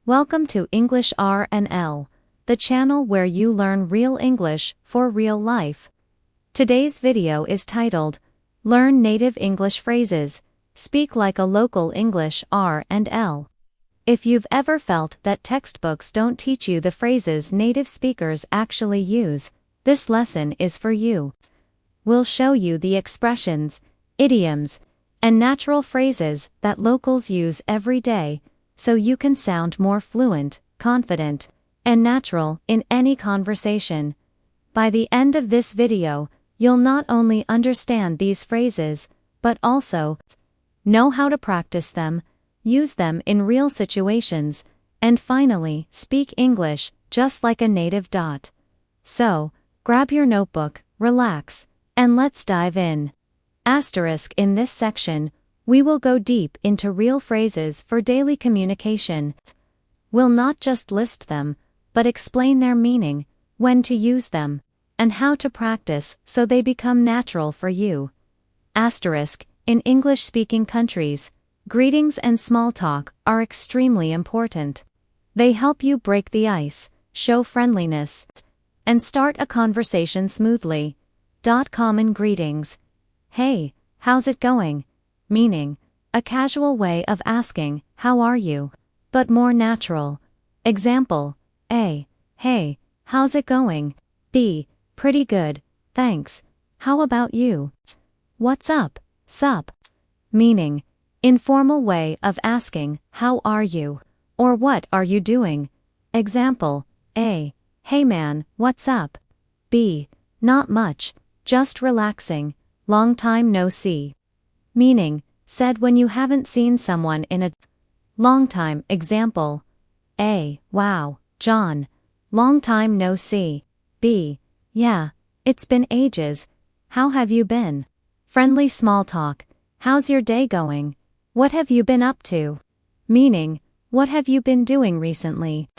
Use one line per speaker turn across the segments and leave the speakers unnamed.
Welcome to English R&L, the channel where you learn real English for real life. Today's video is titled, Learn Native English Phrases, Speak Like a Local English R&L. If you've ever felt that textbooks don't teach you the phrases native speakers actually use, this lesson is for you. We'll show you the expressions, idioms, and natural phrases that locals use every day, so you can sound more fluent, confident, and natural in any conversation. By the end of this video, you'll not only understand these phrases, but also know how to practice them, use them in real situations, and finally speak English just like a native. So, grab your notebook, relax, and let's dive in. In this section, we will go deep into real phrases for daily communication. We'll not just list them, but explain their meaning, when to use them, and how to practice so they become natural for you. In English-speaking countries, greetings and small talk are extremely important. They help you break the ice, show friendliness, and start a conversation smoothly. Common greetings. Hey, how's it going? Meaning, a casual way of asking, how are you? But more natural. Example, A. Hey, how's it going? B. Pretty good, thanks. How about you? What's up? Sup? Meaning, informal way of asking, how are you? Or what are you doing? Example, A. Hey man, what's up? B. Not much, just relaxing, long time no see. Meaning, said when you haven't seen someone in a long time. Example, A. Wow, John. Long time no see. B. Yeah, it's been ages. How have you been? Friendly small talk. How's your day going? What have you been up to? Meaning, what have you been doing recently?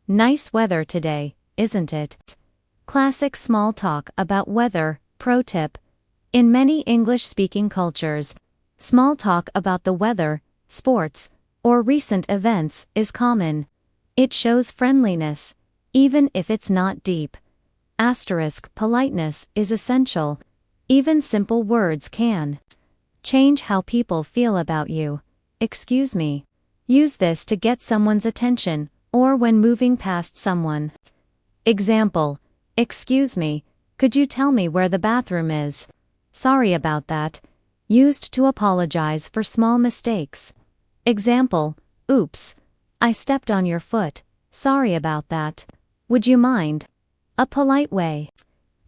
Nice weather today, isn't it? Classic small talk about weather. Pro tip. In many English-speaking cultures, small talk about the weather, sports, or recent events is common. It shows friendliness, even if it's not deep. Politeness is essential. Even simple words can change how people feel about you. Excuse me. Use this to get someone's attention, or when moving past someone. Example, excuse me, could you tell me where the bathroom is? Sorry about that. Used to apologize for small mistakes. Example, oops, I stepped on your foot. Sorry about that. Would you mind? A polite way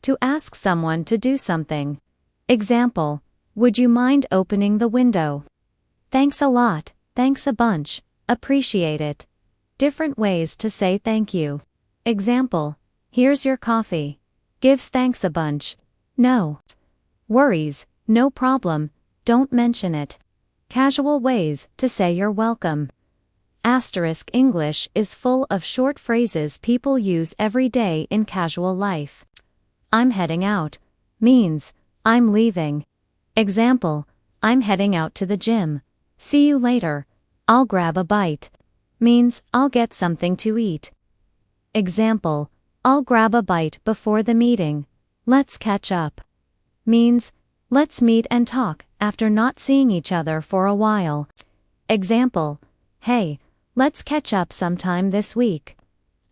to ask someone to do something. Example, would you mind opening the window? Thanks a lot, thanks a bunch, appreciate it. Different ways to say thank you. Example, here's your coffee. Gives thanks a bunch. No worries, no problem, don't mention it. Casual ways to say you're welcome. English is full of short phrases people use every day in casual life. I'm heading out means, I'm leaving. Example, I'm heading out to the gym. See you later. I'll grab a bite. Means, I'll get something to eat. Example, I'll grab a bite before the meeting. Let's catch up. Means, let's meet and talk after not seeing each other for a while. Example, hey, let's catch up sometime this week.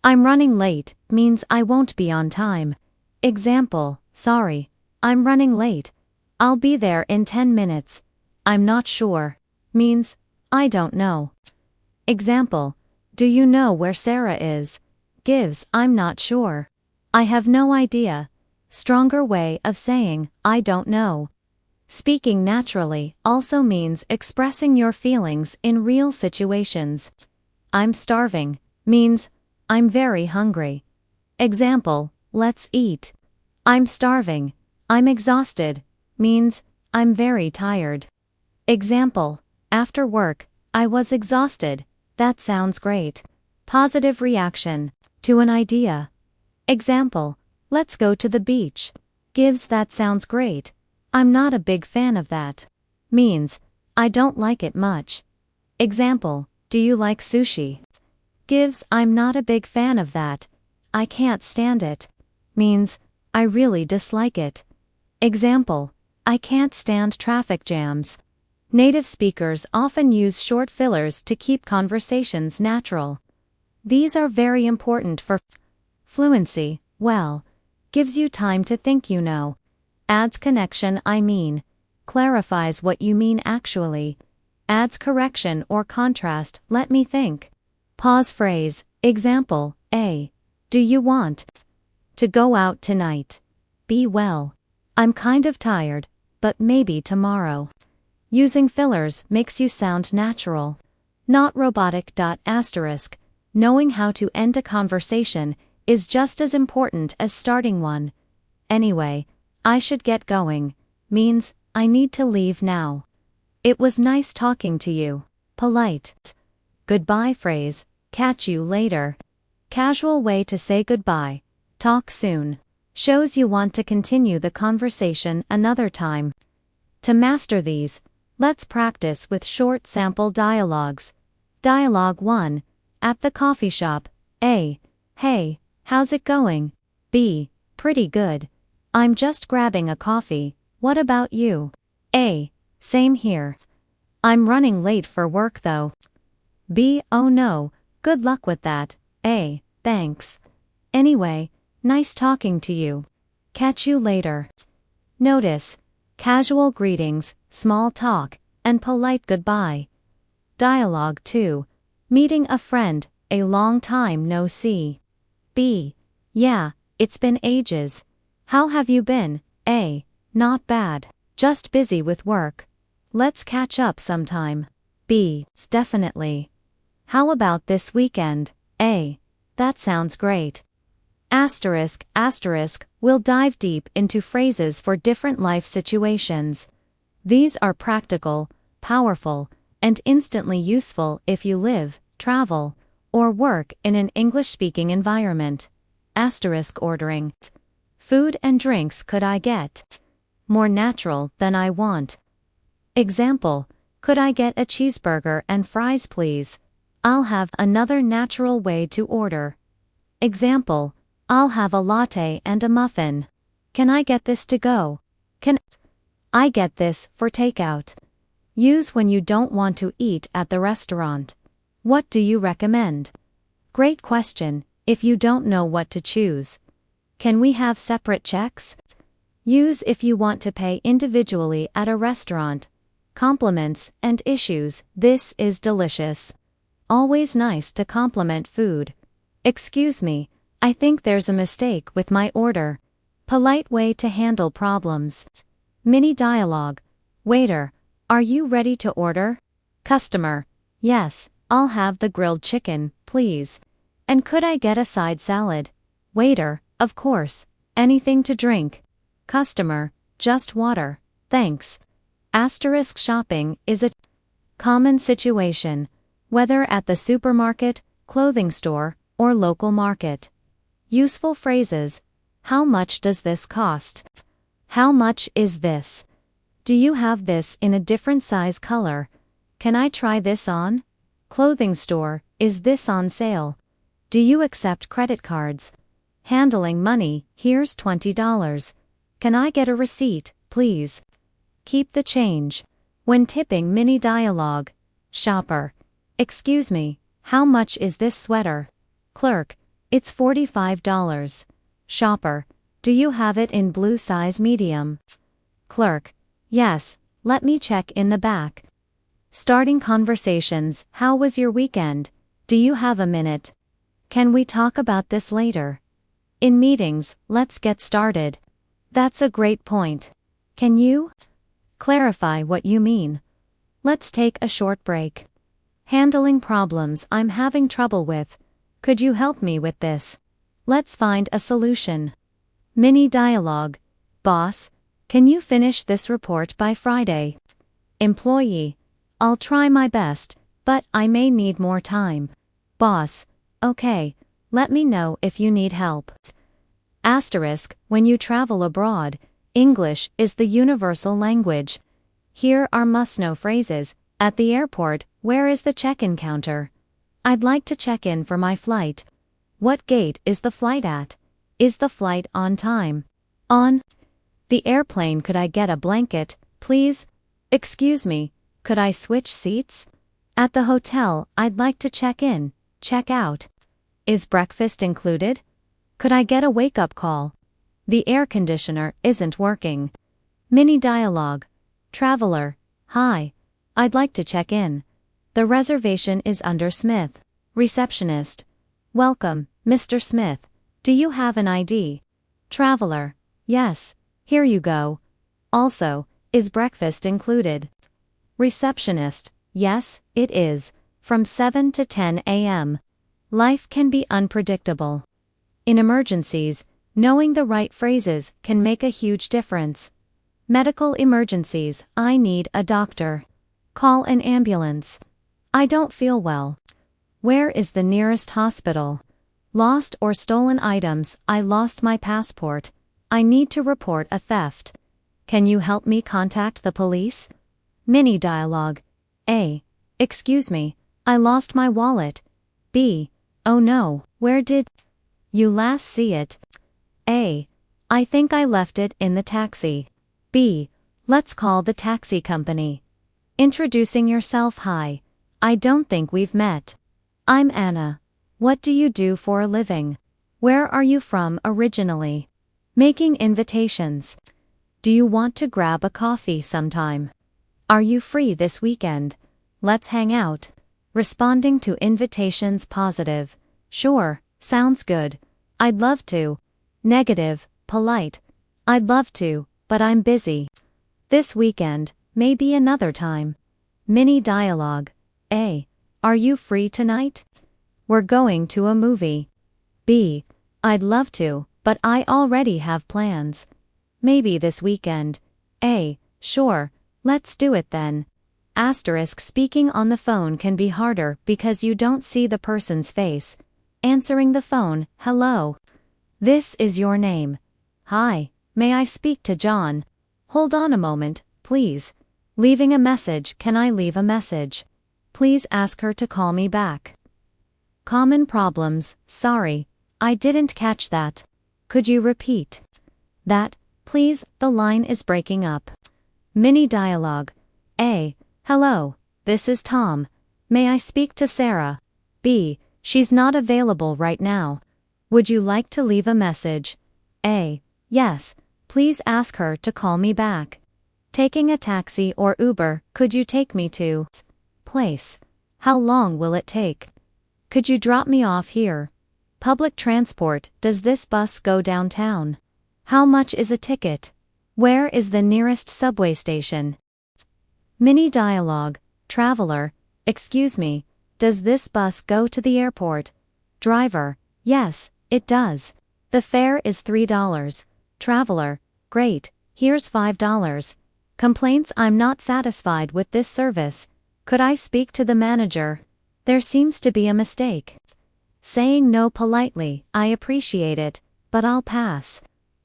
I'm running late means I won't be on time. Example, sorry, I'm running late. I'll be there in 10 minutes. I'm not sure. Means, I don't know. Example, do you know where Sarah is? Gives, I'm not sure. I have no idea. Stronger way of saying, I don't know. Speaking naturally also means expressing your feelings in real situations. I'm starving means, I'm very hungry. Example, let's eat. I'm starving. I'm exhausted means, I'm very tired. Example, after work, I was exhausted. That sounds great. Positive reaction to an idea. Example, let's go to the beach. Gives that sounds great. I'm not a big fan of that. Means, I don't like it much. Example, do you like sushi? Gives I'm not a big fan of that. I can't stand it. Means I really dislike it. Example, I can't stand traffic jams. Native speakers often use short fillers to keep conversations natural. These are very important for fluency. Well, gives you time to think, adds connection, clarifies what you mean actually, adds correction or contrast, let me think. Pause phrase, example, A. Do you want to go out tonight? B. Well, I'm kind of tired, but maybe tomorrow. Using fillers makes you sound natural, not robotic. Asterisk, knowing how to end a conversation is just as important as starting one. Anyway, I should get going, means I need to leave now. It was nice talking to you. Polite. Goodbye phrase, catch you later. Casual way to say goodbye. Talk soon. Shows you want to continue the conversation another time. To master these, let's practice with short sample dialogues. Dialogue 1. At the coffee shop. A. Hey, how's it going? B. Pretty good. I'm just grabbing a coffee. What about you? A. Same here. I'm running late for work though. B. Oh no, good luck with that. A. Thanks. Anyway, nice talking to you. Catch you later. Notice casual greetings, small talk, and polite goodbye. Dialogue 2. Meeting a friend, a long time no see. B. Yeah, it's been ages. How have you been? A. Not bad. Just busy with work. Let's catch up sometime. B. Definitely. How about this weekend? A. That sounds great. Asterisk, we'll dive deep into phrases for different life situations. These are practical, powerful, and instantly useful if you live, travel, or work in an English-speaking environment. Asterisk ordering. Food and drinks could I get? More natural than I want. Example, could I get a cheeseburger and fries please? I'll have another natural way to order. Example, I'll have a latte and a muffin. Can I get this to go? Can I get this for takeout? Use when you don't want to eat at the restaurant. What do you recommend? Great question, if you don't know what to choose. Can we have separate checks? Use if you want to pay individually at a restaurant. Compliments and issues, this is delicious. Always nice to compliment food. Excuse me, I think there's a mistake with my order. Polite way to handle problems. Mini dialogue. Waiter, are you ready to order? Customer, yes, I'll have the grilled chicken, please. And could I get a side salad? Waiter, of course. Anything to drink? Customer, just water, thanks. Asterisk shopping is a common situation, whether at the supermarket, clothing store, or local market. Useful phrases. How much does this cost? How much is this? Do you have this in a different size color? Can I try this on? Clothing store, is this on sale? Do you accept credit cards? Handling money, here's $20. Can I get a receipt, please? Keep the change. When tipping mini dialogue. Shopper, excuse me, how much is this sweater? Clerk, it's $45. Shopper, do you have it in blue size medium? Clerk, yes, let me check in the back. Starting conversations, how was your weekend? Do you have a minute? Can we talk about this later? In meetings, let's get started. That's a great point. Can you clarify what you mean? Let's take a short break. Handling problems I'm having trouble with. Could you help me with this? Let's find a solution. Mini dialogue. Boss, can you finish this report by Friday? Employee, I'll try my best, but I may need more time. Boss, okay, let me know if you need help. Asterisk, when you travel abroad, English is the universal language. Here are must-know phrases. At the airport, where is the check-in counter? I'd like to check in for my flight. What gate is the flight at? Is the flight on time? On the airplane. Could I get a blanket, please? Excuse me, could I switch seats? At the hotel, I'd like to check in, check out. Is breakfast included? Could I get a wake-up call? The air conditioner isn't working. Mini dialogue. Traveler. Hi. I'd like to check in. The reservation is under Smith. Receptionist. Welcome, Mr. Smith. Do you have an ID? Traveler. Yes. Here you go. Also, is breakfast included? Receptionist. Yes, it is. From 7 to 10 a.m. Life can be unpredictable. In emergencies, knowing the right phrases can make a huge difference. Medical emergencies. I need a doctor. Call an ambulance. I don't feel well. Where is the nearest hospital? Lost or stolen items. I lost my passport. I need to report a theft. Can you help me contact the police? Mini dialogue. A. Excuse me, I lost my wallet. B. Oh no, where did you last see it? A. I think I left it in the taxi. B. Let's call the taxi company. Introducing yourself. Hi. I don't think we've met. I'm Anna. What do you do for a living? Where are you from originally? Making invitations. Do you want to grab a coffee sometime? Are you free this weekend? Let's hang out. Responding to invitations. Positive. Sure, sounds good. I'd love to. Negative, polite. I'd love to, but I'm busy. This weekend, maybe another time. Mini dialogue. A. Are you free tonight? We're going to a movie. B. I'd love to, but I already have plans. Maybe this weekend. A. Sure, let's do it then. Asterisk. Speaking on the phone can be harder because you don't see the person's face. Answering the phone. Hello. This is your name. Hi, may I speak to John? Hold on a moment, please. Leaving a message. Can I leave a message? Please ask her to call me back. Common problems. Sorry, I didn't catch that. Could you repeat that, please? The line is breaking up. Mini dialogue. A. Hello, this is Tom. May I speak to Sarah? B. She's not available right now. Would you like to leave a message? A. Yes, please ask her to call me back. Taking a taxi or Uber. Could you take me to place? How long will it take? Could you drop me off here? Public transport. Does this bus go downtown? How much is a ticket? Where is the nearest subway station? Mini dialogue. Traveler. Excuse me, does this bus go to the airport? Driver. Yes, it does. The fare is $3. Traveler. Great, here's $5. Complaints. I'm not satisfied with this service. Could I speak to the manager? There seems to be a mistake. Saying no politely. I appreciate it, but I'll pass.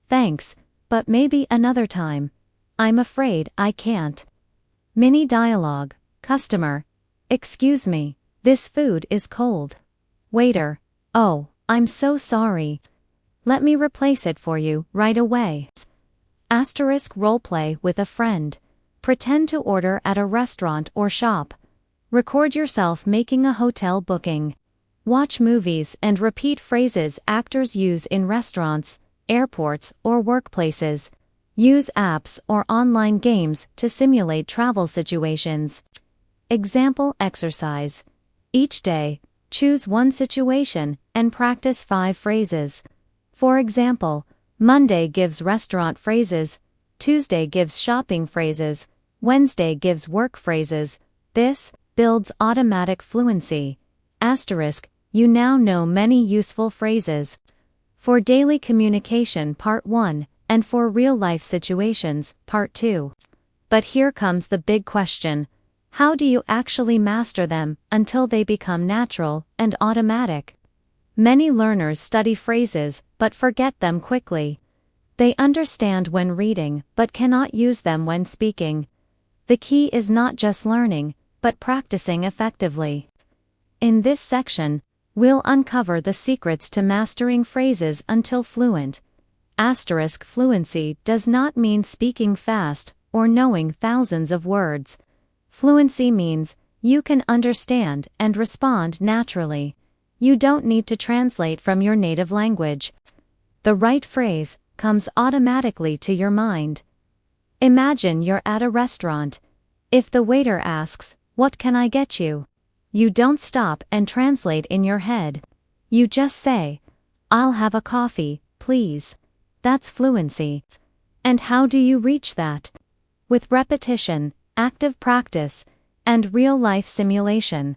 Thanks, but maybe another time. I'm afraid I can't. Mini dialogue. Customer. Excuse me, this food is cold. Waiter. Oh, I'm so sorry. Let me replace it for you right away. Asterisk. Roleplay with a friend. Pretend to order at a restaurant or shop. Record yourself making a hotel booking. Watch movies and repeat phrases actors use in restaurants, airports, or workplaces. Use apps or online games to simulate travel situations. Example exercise. Each day, choose one situation and practice 5 phrases. For example, Monday gives restaurant phrases, Tuesday gives shopping phrases, Wednesday gives work phrases. This builds automatic fluency. Asterisk. You now know many useful phrases. For daily communication. Part 1. And for real-life situations, Part 2. But here comes the big question. How do you actually master them until they become natural and automatic? Many learners study phrases but forget them quickly. They understand when reading but cannot use them when speaking. The key is not just learning, but practicing effectively. In this section, we'll uncover the secrets to mastering phrases until fluent. Asterisk fluency does not mean speaking fast or knowing thousands of words. Fluency means you can understand and respond naturally. You don't need to translate from your native language. The right phrase comes automatically to your mind. Imagine you're at a restaurant. If the waiter asks, "What can I get you?" you don't stop and translate in your head. You just say, "I'll have a coffee, please." That's fluency. And how do you reach that? With repetition, active practice, and real-life simulation.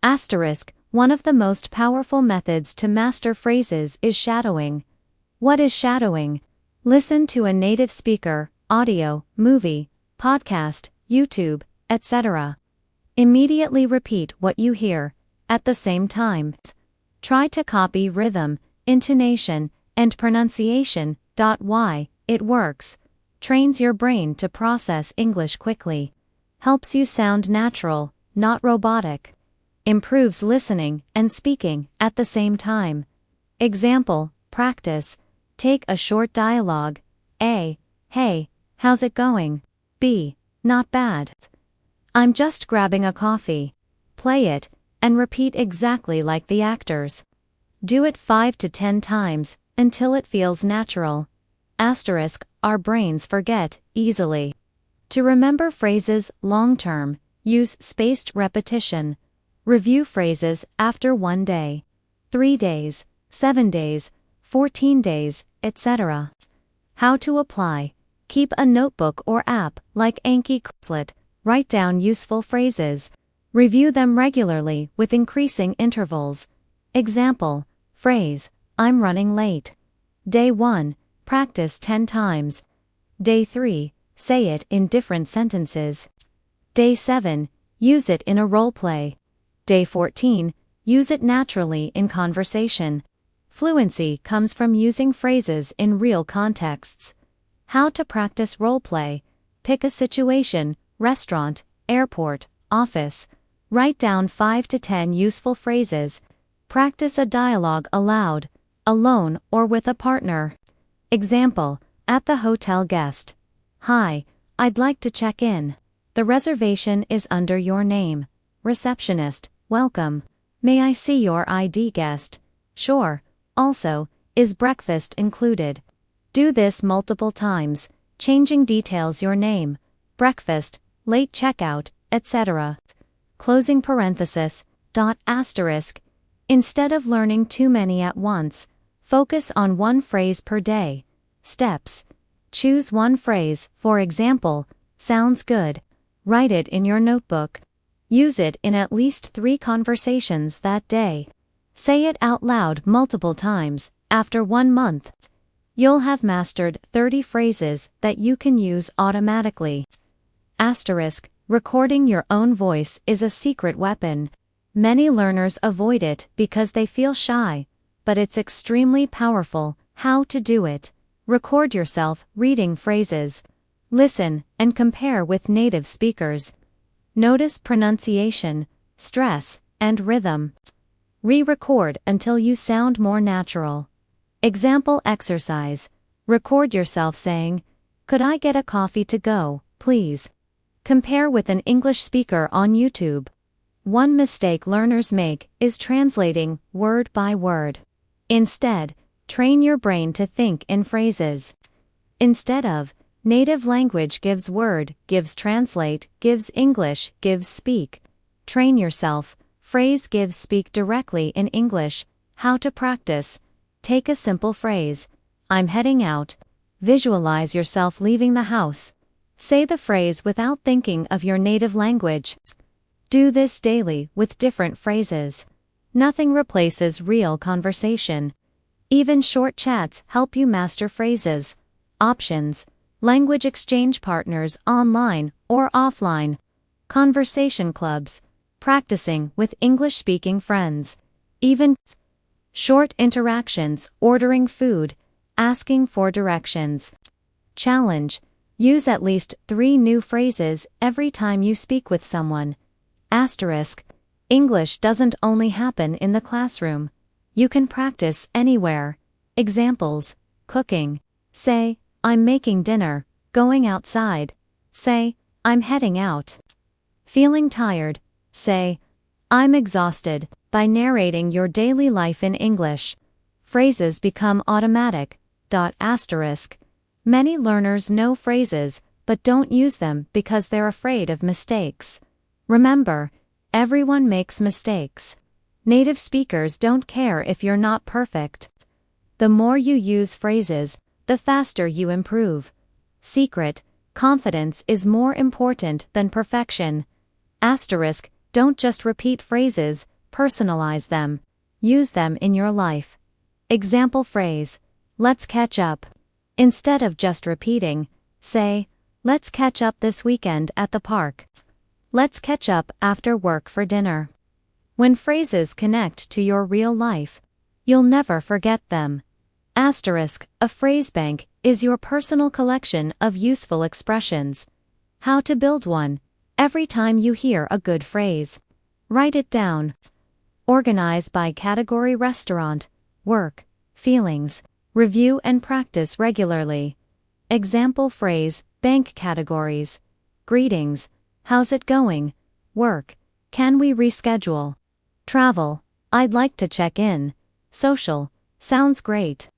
Asterisk, one of the most powerful methods to master phrases is shadowing. What is shadowing? Listen to a native speaker, audio, movie, podcast, YouTube, etc. Immediately repeat what you hear, at the same time. Try to copy rhythm, intonation, and pronunciation. Why it works. Trains your brain to process English quickly. Helps you sound natural, not robotic. Improves listening and speaking at the same time. Example, practice. Take a short dialogue. A. Hey, how's it going? B. Not bad. I'm just grabbing a coffee. Play it, and repeat exactly like the actors. Do it 5 to 10 times, until it feels natural. Asterisk, our brains forget easily. To remember phrases long-term, use spaced repetition. Review phrases after 1 day, 3 days, 7 days, 14 days, etc. How to apply. Keep a notebook or app like Anki Quizlet. Write down useful phrases. Review them regularly with increasing intervals. Example, phrase, I'm running late. Day 1, practice 10 times. Day 3, say it in different sentences. Day 7, use it in a role play. Day 14, use it naturally in conversation. Fluency comes from using phrases in real contexts. How to practice role play. Pick a situation, restaurant, airport, office. Write down 5 to 10 useful phrases. Practice a dialogue aloud, alone or with a partner. Example, at the hotel guest. Hi, I'd like to check in. The reservation is under your name. Receptionist, welcome. May I see your ID, guest? Sure. Also, is breakfast included? Do this multiple times, changing details your name, breakfast, late checkout, etc. Closing parenthesis, asterisk. Instead of learning too many at once, focus on one phrase per day. Steps. Choose one phrase, for example, sounds good. Write it in your notebook. Use it in at least 3 conversations that day. Say it out loud multiple times. After 1 month, you'll have mastered 30 phrases that you can use automatically. Asterisk, recording your own voice is a secret weapon. Many learners avoid it because they feel shy, but it's extremely powerful. How to do it. Record yourself reading phrases. Listen and compare with native speakers. Notice pronunciation, stress, and rhythm. Re-record until you sound more natural. Example exercise. Record yourself saying, "Could I get a coffee to go, please?" Compare with an English speaker on YouTube. One mistake learners make is translating word by word. Instead, train your brain to think in phrases. Instead of, native language gives word, gives translate, gives English, gives speak. Train yourself, phrase gives speak directly in English. How to practice. Take a simple phrase. I'm heading out. Visualize yourself leaving the house. Say the phrase without thinking of your native language. Do this daily with different phrases. Nothing replaces real conversation. Even short chats help you master phrases. Options. Language exchange partners online or offline. Conversation clubs. Practicing with English-speaking friends. Even short interactions, ordering food, asking for directions. Challenge. Use at least 3 new phrases every time you speak with someone. Asterisk. English doesn't only happen in the classroom. You can practice anywhere. Examples: cooking. Say, I'm making dinner. Going outside. Say, I'm heading out. Feeling tired. Say, I'm exhausted. By narrating your daily life in English, phrases become automatic. Asterisk. Many learners know phrases, but don't use them because they're afraid of mistakes. Remember, everyone makes mistakes. Native speakers don't care if you're not perfect. The more you use phrases, the faster you improve. Secret: confidence is more important than perfection. Asterisk. Don't just repeat phrases, personalize them. Use them in your life. Example phrase: let's catch up. Instead of just repeating, say, let's catch up this weekend at the park. Let's catch up after work for dinner. When phrases connect to your real life, you'll never forget them. Asterisk. A phrase bank is your personal collection of useful expressions. How to build one: every time you hear a good phrase, write it down. Organize by category: restaurant, work, feelings. Review and practice regularly. Example phrase: bank categories. Greetings. How's it going? Work. Can we reschedule? Travel. I'd like to check in. Social. Sounds great.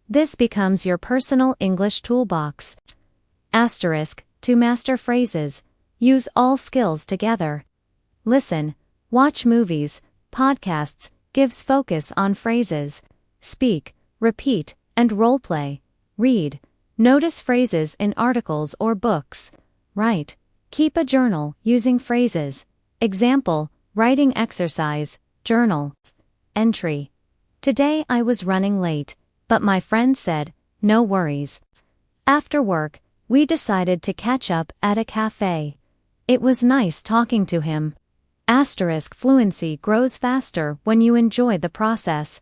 This becomes your personal English toolbox. Asterisk. To master phrases, use all skills together. Listen, watch movies, podcasts, gives focus on phrases. Speak, repeat, and role-play. Read. Notice phrases in articles or books. Write. Keep a journal using phrases. Example: writing exercise, journal. Entry: today I was running late, but my friend said, no worries. After work, we decided to catch up at a cafe. It was nice talking to him. Asterisk. Fluency grows faster when you enjoy the process.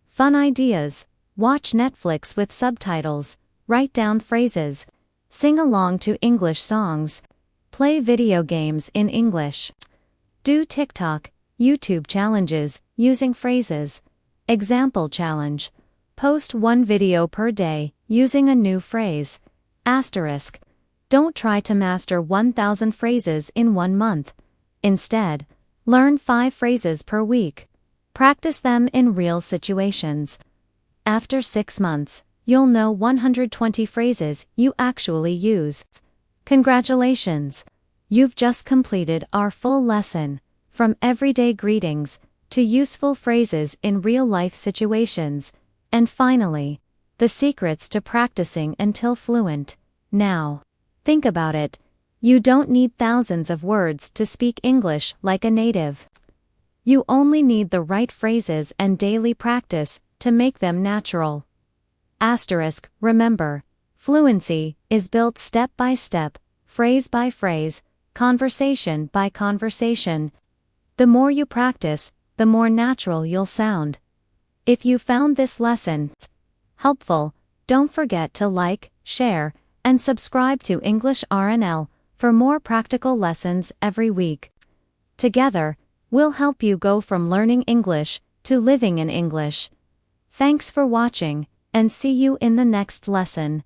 Fun ideas: watch Netflix with subtitles, write down phrases, sing along to English songs, play video games in English. Do TikTok, YouTube challenges using phrases. Example challenge: post one video per day using a new phrase. Asterisk. Don't try to master 1,000 phrases in 1 month. Instead, learn 5 phrases per week. Practice them in real situations. After 6 months, you'll know 120 phrases you actually use. Congratulations! You've just completed our full lesson, from everyday greetings to useful phrases in real-life situations, and finally, the secrets to practicing until fluent. Now, think about it. You don't need thousands of words to speak English like a native. You only need the right phrases and daily practice to make them natural. Asterisk. Remember, fluency is built step by step, phrase by phrase, conversation by conversation. The more you practice, the more natural you'll sound. If you found this lesson helpful, don't forget to like, share, and subscribe to English RNL for more practical lessons every week. Together, we'll help you go from learning English to living in English. Thanks for watching, and see you in the next lesson.